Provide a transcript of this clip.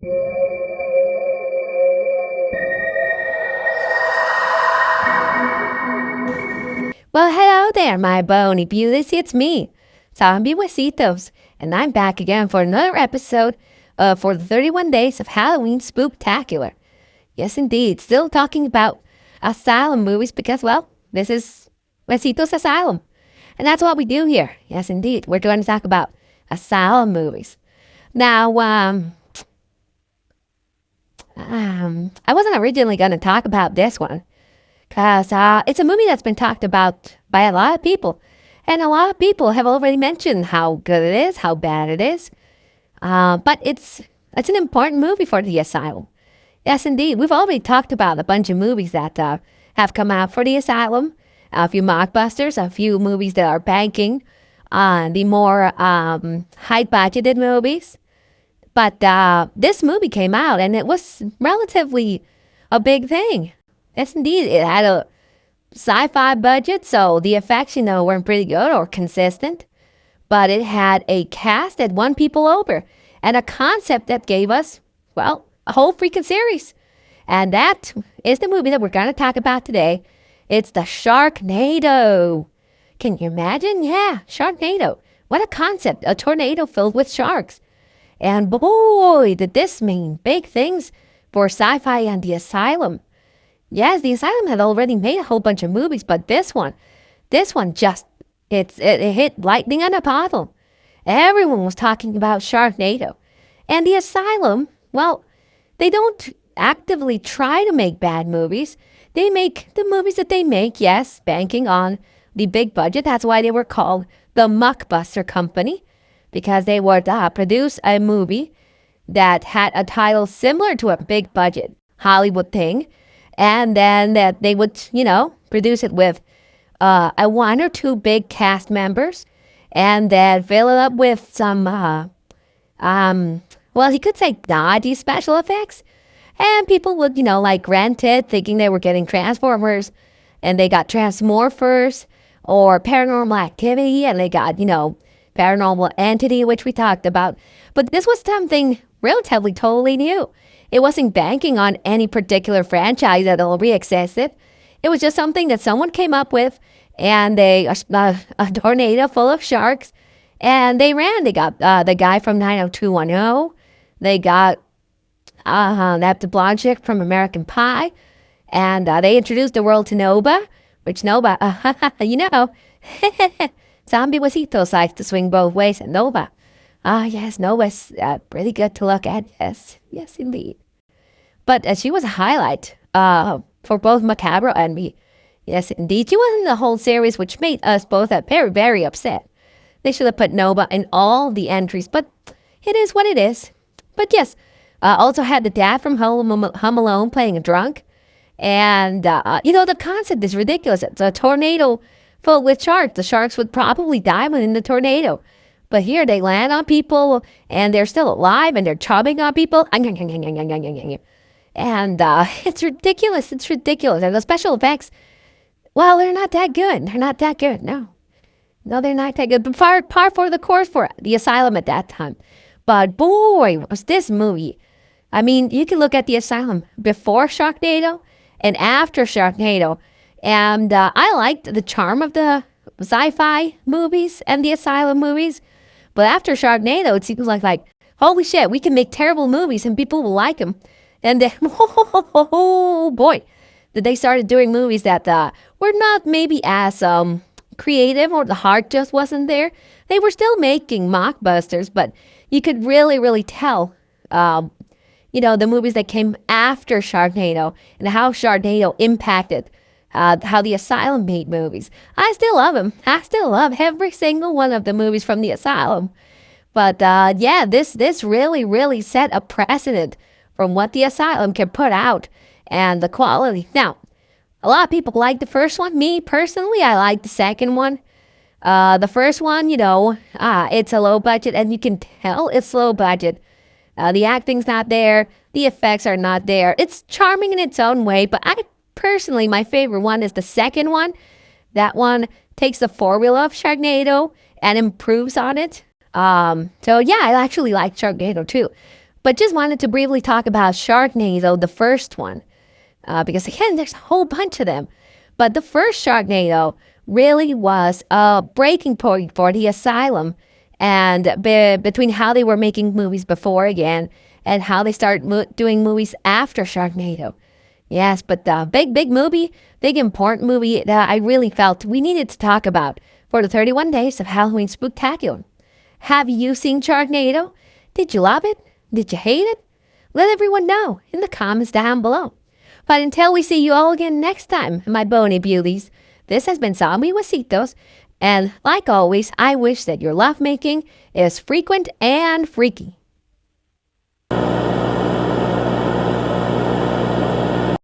Well, hello there, my bony beauties. It's me, Zombie Huesitos, and I'm back again for another episode for the 31 Days of Halloween Spook-Tacular. Yes, indeed. Still talking about asylum movies because, well, this is Huesitos Asylum. And that's what we do here. Yes, indeed. We're going to talk about asylum movies. Now, I wasn't originally going to talk about this one because it's a movie that's been talked about by a lot of people. And a lot of people have already mentioned how good it is, how bad it is. But it's an important movie for the asylum. Yes, indeed. We've already talked about a bunch of movies that have come out for the asylum. A few mockbusters, a few movies that are banking on the more high-budgeted movies. But this movie came out, and it was relatively a big thing. Yes, indeed. It had a sci-fi budget, so the effects, weren't pretty good or consistent. But it had a cast that won people over and a concept that gave us, well, a whole freaking series. And that is the movie that we're going to talk about today. It's the Sharknado. Can you imagine? Yeah, Sharknado. What a concept. A tornado filled with sharks. And boy, did this mean big things for sci-fi and the asylum. Yes, the asylum had already made a whole bunch of movies, but this one just, it hit lightning on a bottle. Everyone was talking about Sharknado. And the asylum, well, they don't actively try to make bad movies. They make the movies that they make, yes, banking on the big budget. That's why they were called the Muckbuster Company, because they would produce a movie that had a title similar to a big budget Hollywood thing, and then that they would, produce it with a one or two big cast members, and then fill it up with some, well, you could say naughty special effects. And people would, rent it, thinking they were getting Transformers, and they got Transmorphers, or Paranormal Activity, and they got, Paranormal Entity, which we talked about. But this was something relatively totally new. It wasn't banking on any particular franchise that already existed. It was just something that someone came up with, and a tornado full of sharks, and they ran. They got the guy from 90210. They got the blonde chick from American Pie, and they introduced the world to Nova, which Nova, Zombie Huesitos likes to swing both ways, and Nova, yes, Nova's pretty good to look at, yes, indeed. But she was a highlight for both Macabro and me. Yes, indeed. She was in the whole series, which made us both very, very upset. They should have put Nova in all the entries, but it is what it is. But yes, also had the dad from Home Alone playing a drunk. And, the concept is ridiculous. It's a tornado filled with sharks. The sharks would probably die within the tornado. But here they land on people, and they're still alive, and they're chomping on people. And it's ridiculous. It's ridiculous. And the special effects, well, they're not that good. They're not that good, no. No, they're not that good. But par for the course for the asylum at that time. But boy, was this movie. I mean, you can look at the asylum before Sharknado and after Sharknado. And I liked the charm of the sci-fi movies and the asylum movies. But after Sharknado, it seems like, holy shit, we can make terrible movies and people will like them. And then, oh boy, that they started doing movies that were not maybe as creative, or the heart just wasn't there. They were still making mockbusters, but you could really, really tell, the movies that came after Sharknado and how Sharknado impacted how the asylum made movies. I still love them. I still love every single one of the movies from the asylum. But this really, really set a precedent from what the asylum can put out and the quality. Now, a lot of people like the first one. Me, personally, I like the second one. The first one, it's a low budget, and you can tell it's low budget. The acting's not there. The effects are not there. It's charming in its own way, but personally, my favorite one is the second one. That one takes the formula of Sharknado and improves on it. So yeah, I actually like Sharknado too. But just wanted to briefly talk about Sharknado, the first one, because again, there's a whole bunch of them. But the first Sharknado really was a breaking point for the asylum, and between how they were making movies before again and how they started doing movies after Sharknado. Yes, but the big movie, big important movie that I really felt we needed to talk about for the 31 days of Halloween Spook-Tacular. Have you seen Sharknado? Did you love it? Did you hate it? Let everyone know in the comments down below. But until we see you all again next time, my bony beauties, this has been Zombie Wasitos, and like always, I wish that your lovemaking is frequent and freaky.